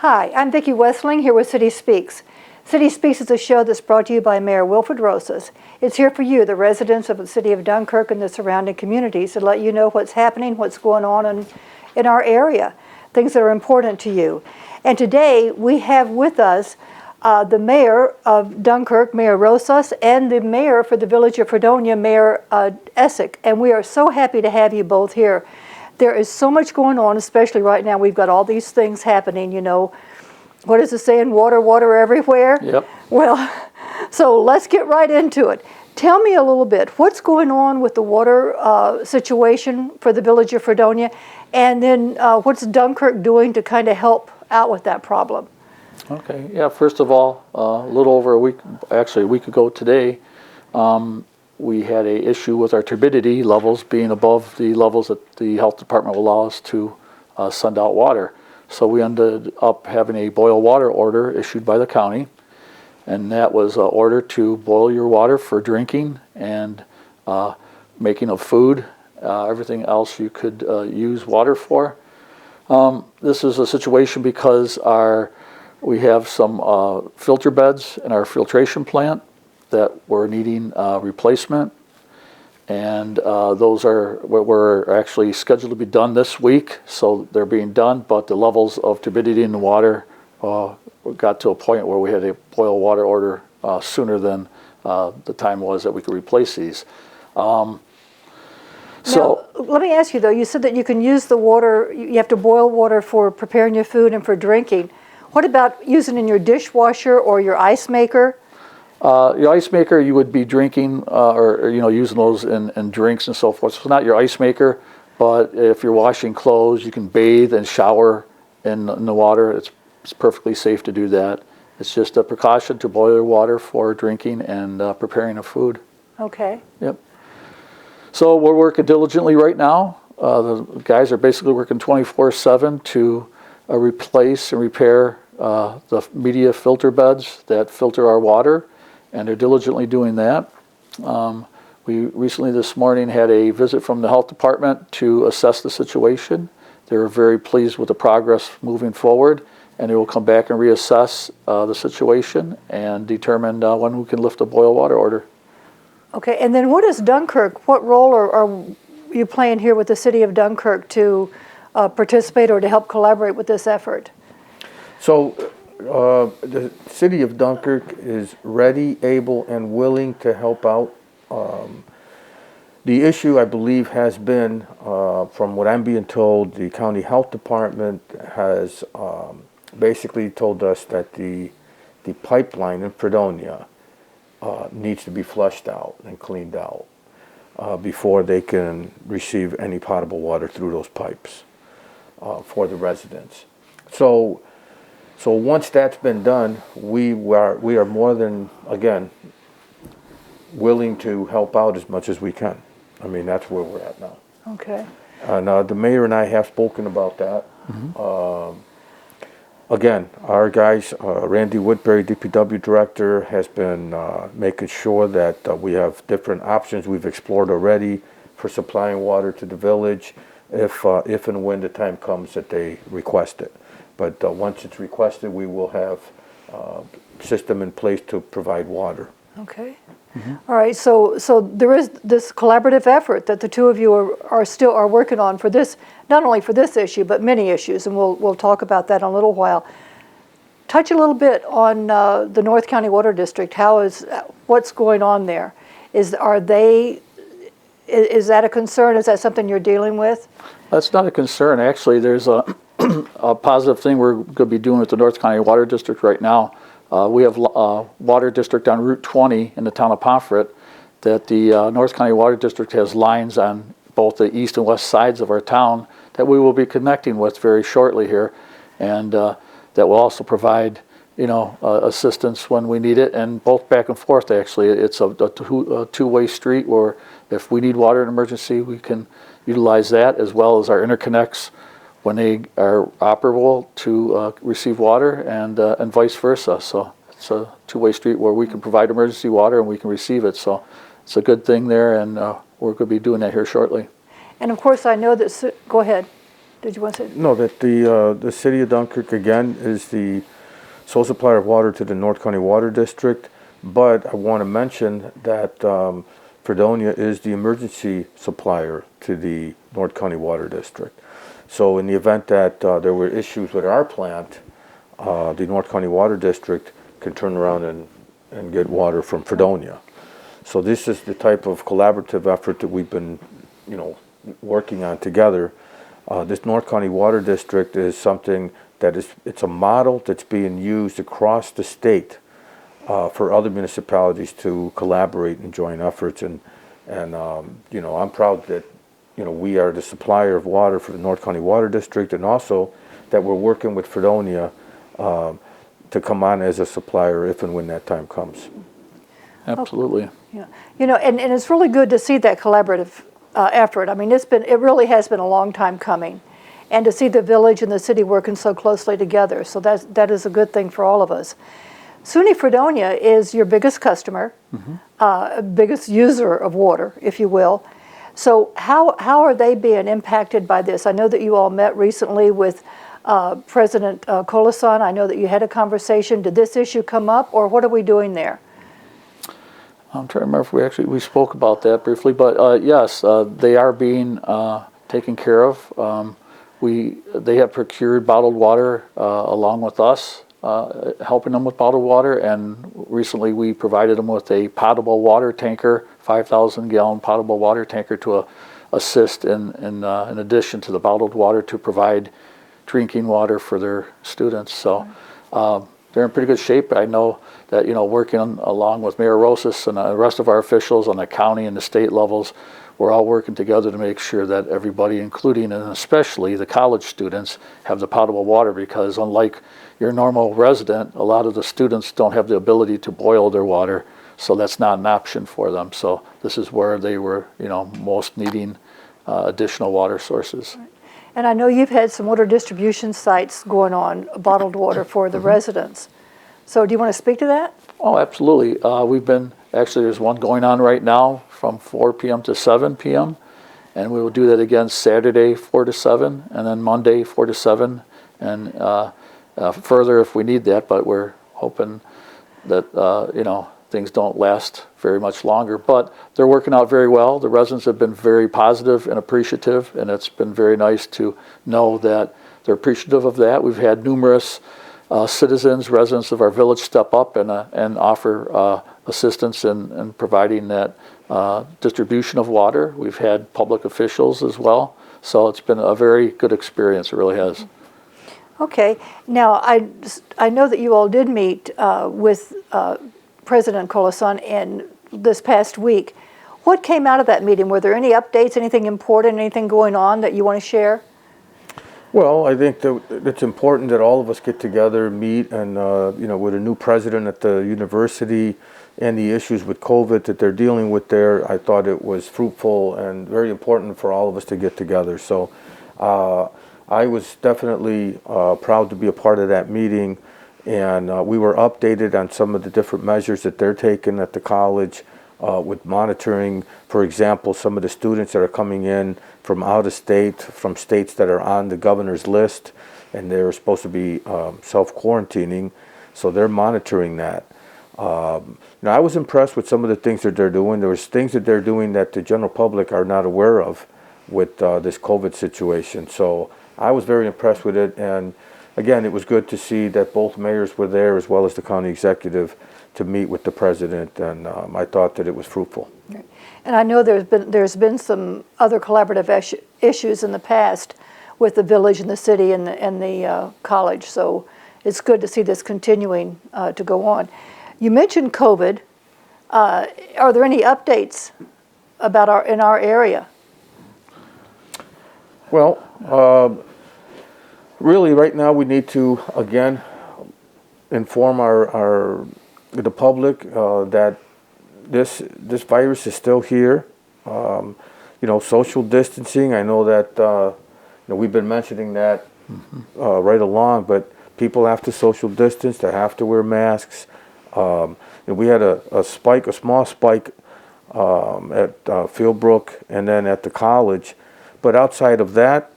Hi, I'm Vicki Westling here with City Speaks. City Speaks is a show that's brought to you by Mayor Willie Rosas. It's here for you, the residents of the city of Dunkirk and the surrounding communities, to let you know what's happening, what's going on in our area, things that are important to you. And today we have with us the mayor of Dunkirk, Mayor Rosas, and the mayor for the village of Fredonia, Mayor Essek. And we are so happy to have you both here. There is so much going on, especially right now. We've got all these things happening, you know. What is it saying? Water, water everywhere? Yep. Well, so let's get right into it. Tell me a little bit, what's going on with the water situation for the village of Fredonia, and then what's Dunkirk doing to kind of help out with that problem? Okay, yeah, first of all, a little over a week ago today, we had an issue with our turbidity levels being above the levels that the health department will allow us to send out water. So we ended up having a boil water order issued by the county, and that was an order to boil your water for drinking and making of food, everything else you could use water for. This is a situation because we have some filter beds in our filtration plant that were needing replacement, and those were actually scheduled to be done this week, so they're being done, but the levels of turbidity in the water got to a point where we had a boil water order sooner than the time was that we could replace these. Now, let me ask you though, you said that you can use the water, you have to boil water for preparing your food and for drinking. What about using in your dishwasher or your ice maker? Your ice maker, you would be drinking or using those in drinks and so forth. So it's not your ice maker, but if you're washing clothes, you can bathe and shower in the water. It's perfectly safe to do that. It's just a precaution to boil your water for drinking and preparing of food. Okay. Yep. So we're working diligently right now. The guys are basically working 24/7 to replace and repair the media filter beds that filter our water, and they're diligently doing that. We recently this morning had a visit from the health department to assess the situation. They were very pleased with the progress moving forward, and they will come back and reassess the situation and determine when we can lift a boil water order. Okay, and then what is Dunkirk? What role are you playing here with the city of Dunkirk to participate or to help collaborate with this effort? So the city of Dunkirk is ready, able, and willing to help out. The issue, I believe, has been, from what I'm being told, the county health department has basically told us that the pipeline in Fredonia needs to be flushed out and cleaned out before they can receive any potable water through those pipes for the residents. So once that's been done, we are more than, again, willing to help out as much as we can. I mean, that's where we're at now. Okay. And the mayor and I have spoken about that. Mm-hmm. Again, our guys, Randy Woodbury, DPW director, has been making sure that we have different options we've explored already for supplying water to the village if and when the time comes that they request it. But once it's requested, we will have a system in place to provide water. Okay. Mm-hmm. All right. So there is this collaborative effort that the two of you are working on for this, not only for this issue, but many issues, and we'll talk about that in a little while. Touch a little bit on the North County Water District. What's going on there? Is that a concern? Is that something you're dealing with? That's not a concern. Actually, there's a positive thing we're going to be doing with the North County Water District right now. We have a water district on Route 20 in the town of Pomfret that the North County Water District has lines on both the east and west sides of our town that we will be connecting with very shortly here, and that will also provide assistance when we need it, and both back and forth. Actually, it's a two-way street where if we need water in emergency, we can utilize that, as well as our interconnects when they are operable to receive water, and vice versa. So it's a two-way street where we can provide emergency water and we can receive it. So it's a good thing there, and we're going to be doing that here shortly. And of course, I know that. Go ahead. Did you want to say? No, that the city of Dunkirk, again, is the sole supplier of water to the North County Water District, but I want to mention that Fredonia is the emergency supplier to the North County Water District. So in the event that there were issues with our plant, the North County Water District can turn around and get water from Fredonia. So this is the type of collaborative effort that we've been, working on together. This North County Water District is something that it's a model that's being used across the state for other municipalities to collaborate and join efforts. And I'm proud that, we are the supplier of water for the North County Water District, and also that we're working with Fredonia to come on as a supplier if and when that time comes. Absolutely. Yeah, and it's really good to see that collaborative effort. I mean, it really has been a long time coming, and to see the village and the city working so closely together. So that is a good thing for all of us. SUNY Fredonia is your biggest customer, biggest user of water, if you will. So how are they being impacted by this? I know that you all met recently with President Colason. I know that you had a conversation. Did this issue come up, or what are we doing there? I'm trying to remember if we spoke about that briefly, but yes, they are being taken care of. They have procured bottled water along with us, helping them with bottled water, and recently we provided them with a potable water tanker, 5,000-gallon potable water tanker to assist in addition to the bottled water to provide drinking water for their students. So they're in pretty good shape. I know that, working along with Mayor Rosas and the rest of our officials on the county and the state levels, we're all working together to make sure that everybody, including and especially the college students, have the potable water, because unlike your normal resident, a lot of the students don't have the ability to boil their water, so that's not an option for them. So this is where they were, most needing additional water sources. And I know you've had some water distribution sites going on, bottled water for the residents. So do you want to speak to that? Oh, absolutely. There's one going on right now from 4 p.m. to 7 p.m. And we will do that again Saturday, 4 to 7, and then Monday, 4 to 7, and further if we need that, but we're hoping that, things don't last very much longer. But they're working out very well. The residents have been very positive and appreciative, and it's been very nice to know that they're appreciative of that. We've had numerous citizens, residents of our village step up and offer assistance in providing that distribution of water. We've had public officials as well. So it's been a very good experience, it really has. Okay. Now, I know that you all did meet with President Colason in this past week. What came out of that meeting? Were there any updates, anything important, anything going on that you want to share? Well, I think that it's important that all of us get together, meet, and with a new president at the university and the issues with COVID that they're dealing with there, I thought it was fruitful and very important for all of us to get together. So I was definitely proud to be a part of that meeting, and we were updated on some of the different measures that they're taking at the college with monitoring, for example, some of the students that are coming in from out of state, from states that are on the governor's list, and they're supposed to be self-quarantining, so they're monitoring that. I was impressed with some of the things that they're doing. There was things that they're doing that the general public are not aware of with this COVID situation. So I was very impressed with it, and again, it was good to see that both mayors were there as well as the county executive to meet with the president, and I thought that it was fruitful. And I know there's been some other collaborative issues in the past with the village and the city and the college, so it's good to see this continuing to go on. You mentioned COVID. Are there any updates about in our area? Well, really right now we need to, again, inform the public that this virus is still here. Social distancing. I know that we've been mentioning that right along, but people have to social distance. They have to wear masks. We had a small spike at Fieldbrook and then at the college, but outside of that,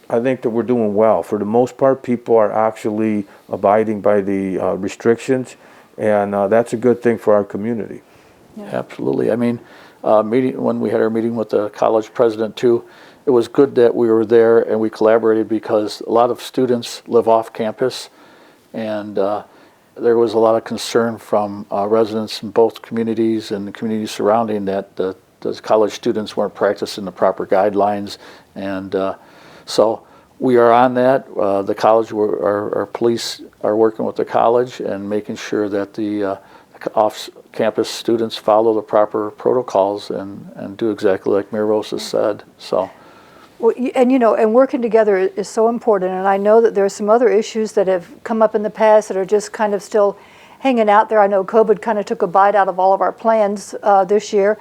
I think that we're doing well. For the most part, people are actually abiding by the restrictions, and that's a good thing for our community. Yeah. Absolutely. I mean, when we had our meeting with the college president too, it was good that we were there and we collaborated because a lot of students live off campus, and there was a lot of concern from residents in both communities and the communities surrounding that the college students weren't practicing the proper guidelines, and so we are on that. The college, our police are working with the college and making sure that the off-campus students follow the proper protocols and do exactly like Mayor Rosas said. So. Well, and working together is so important. And I know that there are some other issues that have come up in the past that are just kind of still hanging out there. I know COVID kind of took a bite out of all of our plans this year.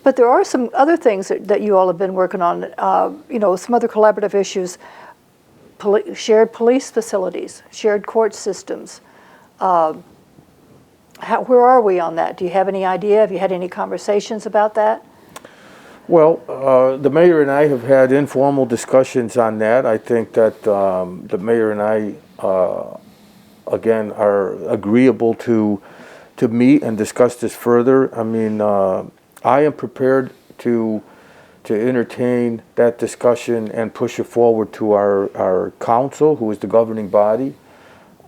But there are some other things that you all have been working on, some other collaborative issues, shared police facilities, shared court systems. Where are we on that? Do you have any idea? Have you had any conversations about that? Well, the mayor and I have had informal discussions on that. I think that the mayor and I, again, are agreeable to meet and discuss this further. I mean, I am prepared to entertain that discussion and push it forward to our council, who is the governing body.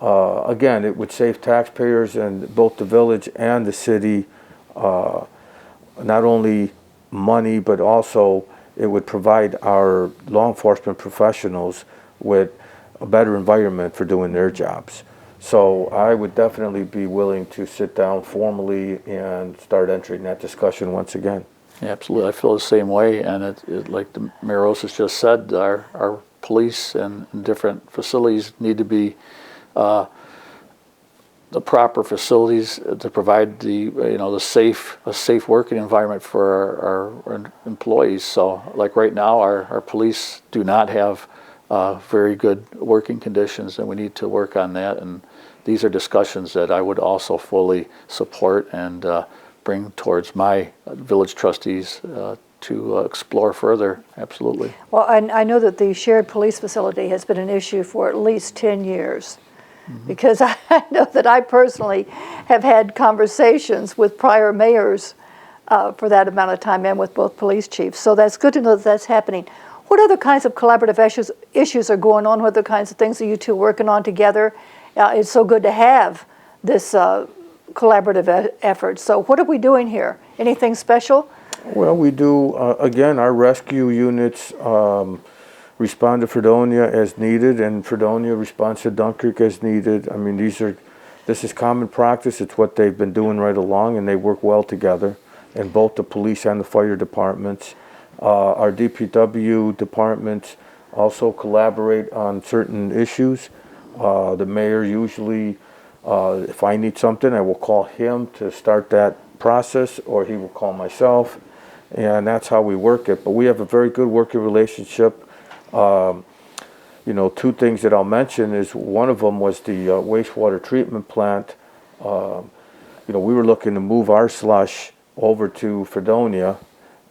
Again, it would save taxpayers and both the village and the city not only money, but also it would provide our law enforcement professionals with a better environment for doing their jobs. So I would definitely be willing to sit down formally and start entering that discussion once again. Yeah, absolutely. I feel the same way, and it like the Mayor Rosas just said, our police and different facilities need to be the proper facilities to provide a safe working environment for our employees. So, like right now, our police do not have very good working conditions, and we need to work on that. And these are discussions that I would also fully support and bring towards my village trustees to explore further. Absolutely. Well, I know that the shared police facility has been an issue for at least 10 years. Mm-hmm. Because I know that I personally have had conversations with prior mayors for that amount of time and with both police chiefs. So that's good to know that that's happening. What other kinds of collaborative issues are going on? What other kinds of things are you two working on together? It's so good to have this collaborative effort. So what are we doing here? Anything special? Well, we do, again, our rescue units respond to Fredonia as needed, and Fredonia responds to Dunkirk as needed. I mean, this is common practice. It's what they've been doing right along, and they work well together in both the police and the fire departments. Our DPW departments also collaborate on certain issues. The mayor usually, if I need something, I will call him to start that process, or he will call myself, and that's how we work it. But we have a very good working relationship. Two things that I'll mention is one of them was the wastewater treatment plant. We were looking to move our slush over to Fredonia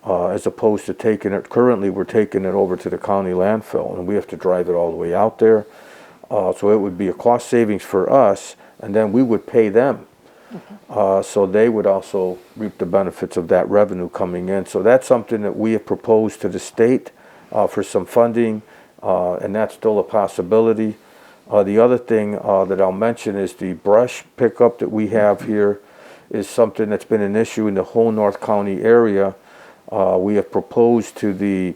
as opposed to taking it. Currently, we're taking it over to the county landfill, and we have to drive it all the way out there. So it would be a cost savings for us, and then we would pay them. So they would also reap the benefits of that revenue coming in. So that's something that we have proposed to the state for some funding, and that's still a possibility. The other thing that I'll mention is the brush pickup that we have here is something that's been an issue in the whole North County area. We have proposed to the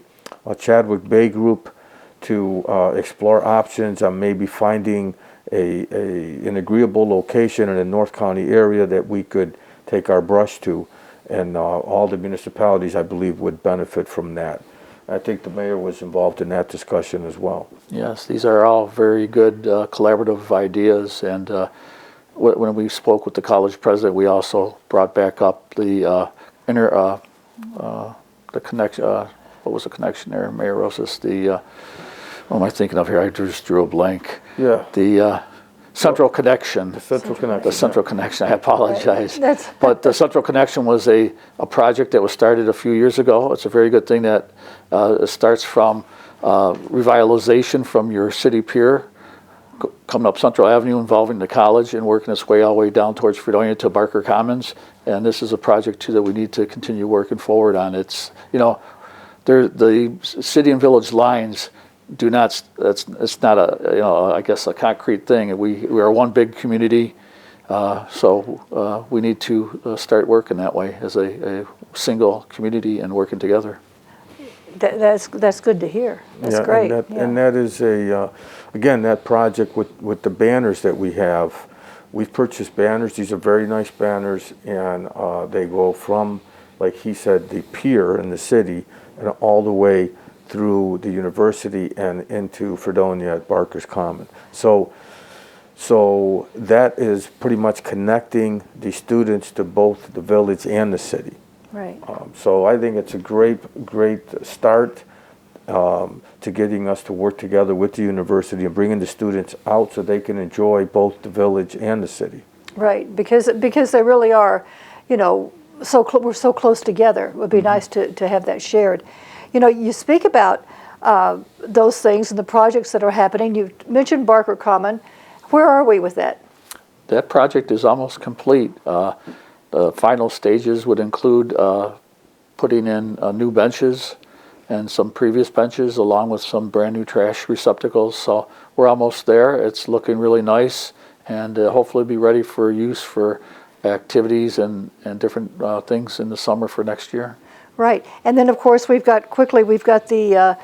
Chadwick Bay Group to explore options on maybe finding an agreeable location in the North County area that we could take our brush to, and all the municipalities, I believe, would benefit from that. I think the mayor was involved in that discussion as well. Yes, these are all very good collaborative ideas, and when we spoke with the college president, we also brought back up the the connection. What was the connection there, Mayor Rosas? What am I thinking of here? I just drew a blank. Yeah. The Central Connection. The Central Connection. The Central Connection. I apologize. That's But the Central Connection was a project that was started a few years ago. It's a very good thing that it starts from revitalization from your city pier coming up Central Avenue involving the college and working its way all the way down towards Fredonia to Barker Commons. And this is a project too that we need to continue working forward on. It's, the city and village lines do not, it's not a, I guess a concrete thing. We are one big community. So we need to start working that way as a single community and working together. That's good to hear. That's great. And that is again, that project with the banners that we have. We've purchased banners. These are very nice banners, and they go from, like he said, the pier in the city, and all the way through the university and into Fredonia at Barker's Common. So that is pretty much connecting the students to both the village and the city. Right. So I think it's a great start to getting us to work together with the university and bringing the students out so they can enjoy both the village and the city. Right, because they really are, we're so close together. It would be nice to have that shared. You speak about those things and the projects that are happening. You mentioned Barker Common. Where are we with that? That project is almost complete. The final stages would include putting in new benches and some previous benches along with some brand new trash receptacles. So we're almost there. It's looking really nice and hopefully be ready for use for activities and different things in the summer for next year. Right. And then, of course, we've got the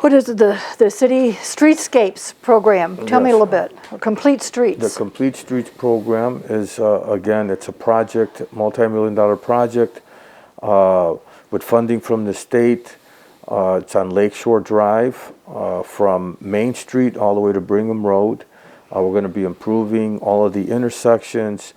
the city streetscapes program? Tell me a little bit. Complete Streets. The Complete Streets program is, again, it's a project, multi-million-dollar project with funding from the state. It's on Lakeshore Drive from Main Street all the way to Brigham Road. We're going to be improving all of the intersections.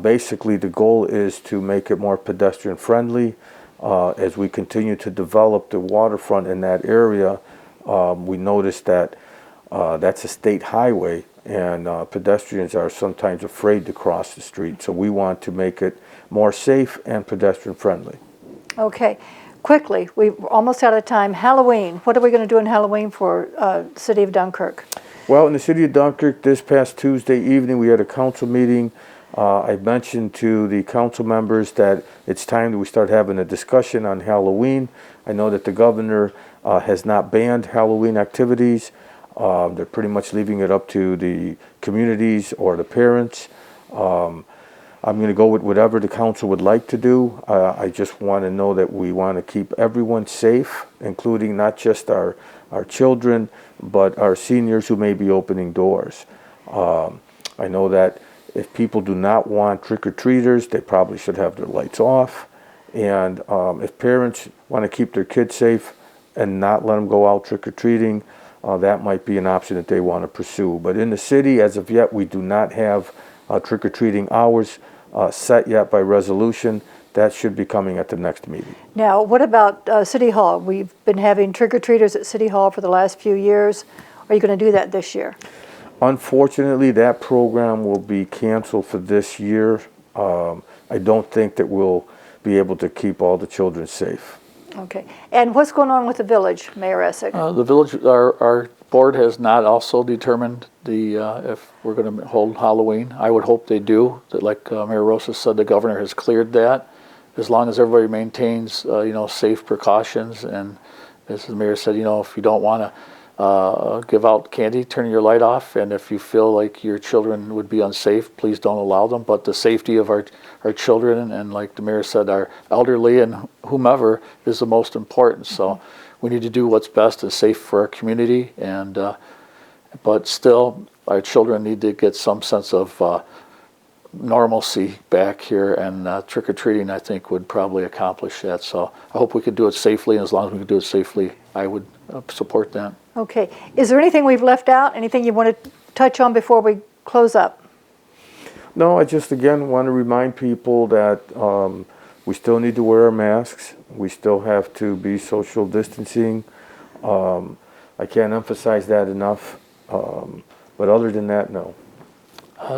Basically, the goal is to make it more pedestrian friendly. As we continue to develop the waterfront in that area, we noticed that that's a state highway and pedestrians are sometimes afraid to cross the street. So we want to make it more safe and pedestrian friendly. Okay. Quickly, we're almost out of time. Halloween. What are we going to do in Halloween for the city of Dunkirk? Well, in the city of Dunkirk, this past Tuesday evening, we had a council meeting. I mentioned to the council members that it's time that we start having a discussion on Halloween. I know that the governor has not banned Halloween activities. They're pretty much leaving it up to the communities or the parents. I'm going to go with whatever the council would like to do. I just want to know that we want to keep everyone safe, including not just our children, but our seniors who may be opening doors. I know that if people do not want trick-or-treaters, they probably should have their lights off. And if parents want to keep their kids safe and not let them go out trick-or-treating, that might be an option that they want to pursue. But in the city, as of yet, we do not have trick-or-treating hours set yet by resolution. That should be coming at the next meeting. Now, what about City Hall? We've been having trick-or-treaters at City Hall for the last few years. Are you going to do that this year? Unfortunately, that program will be canceled for this year. I don't think that we'll be able to keep all the children safe. Okay. And what's going on with the village, Mayor Essek? The village, our board has not also determined if we're going to hold Halloween. I would hope they do. That, like Mayor Rosas said, the governor has cleared that. As long as everybody maintains, safe precautions, and as the mayor said, if you don't want to give out candy, turn your light off, and if you feel like your children would be unsafe, please don't allow them. But the safety of our children, and like the mayor said, our elderly and whomever is the most important. So we need to do what's best and safe for our community, and but still our children need to get some sense of normalcy back here, and trick-or-treating I think would probably accomplish that. So I hope we could do it safely, and as long as we can do it safely, I would support that. Okay. Is there anything we've left out? Anything you want to touch on before we close up? No, I just again want to remind people that we still need to wear our masks. We still have to be social distancing. I can't emphasize that enough. But other than that, no.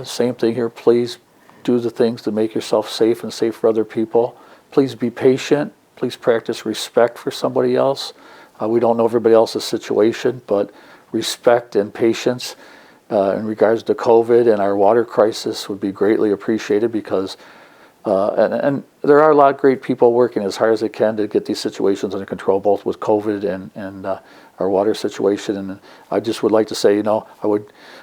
Same thing here. Please do the things to make yourself safe and safe for other people. Please be patient. Please practice respect for somebody else. We don't know everybody else's situation, but respect and patience in regards to COVID and our water crisis would be greatly appreciated, because and there are a lot of great people working as hard as they can to get these situations under control, both with COVID and our water situation. And I just would like to say,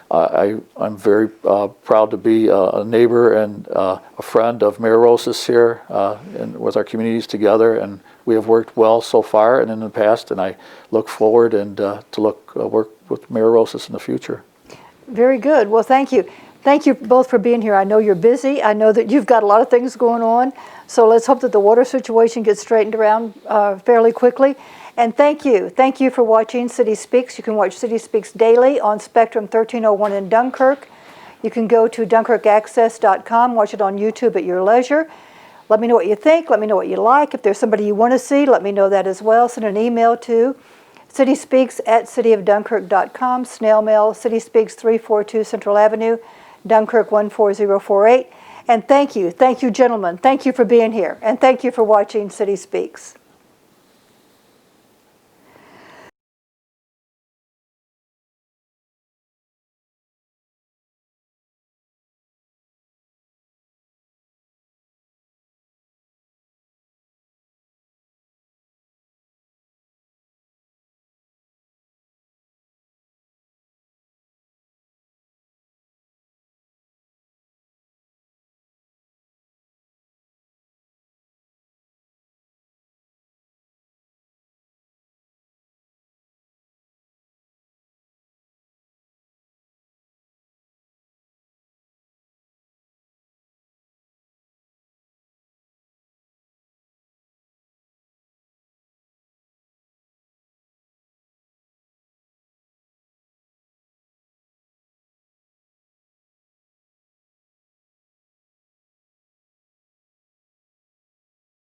I'm very proud to be a neighbor and a friend of Mayor Rosas here, and with our communities together, and we have worked well so far and in the past, and I look forward to work with Mayor Rosas in the future. Very good. Well, thank you. Thank you both for being here. I know you're busy. I know that you've got a lot of things going on. So let's hope that the water situation gets straightened around fairly quickly. And thank you. Thank you for watching City Speaks. You can watch City Speaks daily on Spectrum 1301 in Dunkirk. You can go to DunkirkAccess.com, watch it on YouTube at your leisure. Let me know what you think. Let me know what you like. If there's somebody you want to see, let me know that as well. Send an email to cityspeaks@cityofdunkirk.com, snail mail, City Speaks 342 Central Avenue, Dunkirk 14048. And thank you, gentlemen. Thank you for being here. And thank you for watching City Speaks.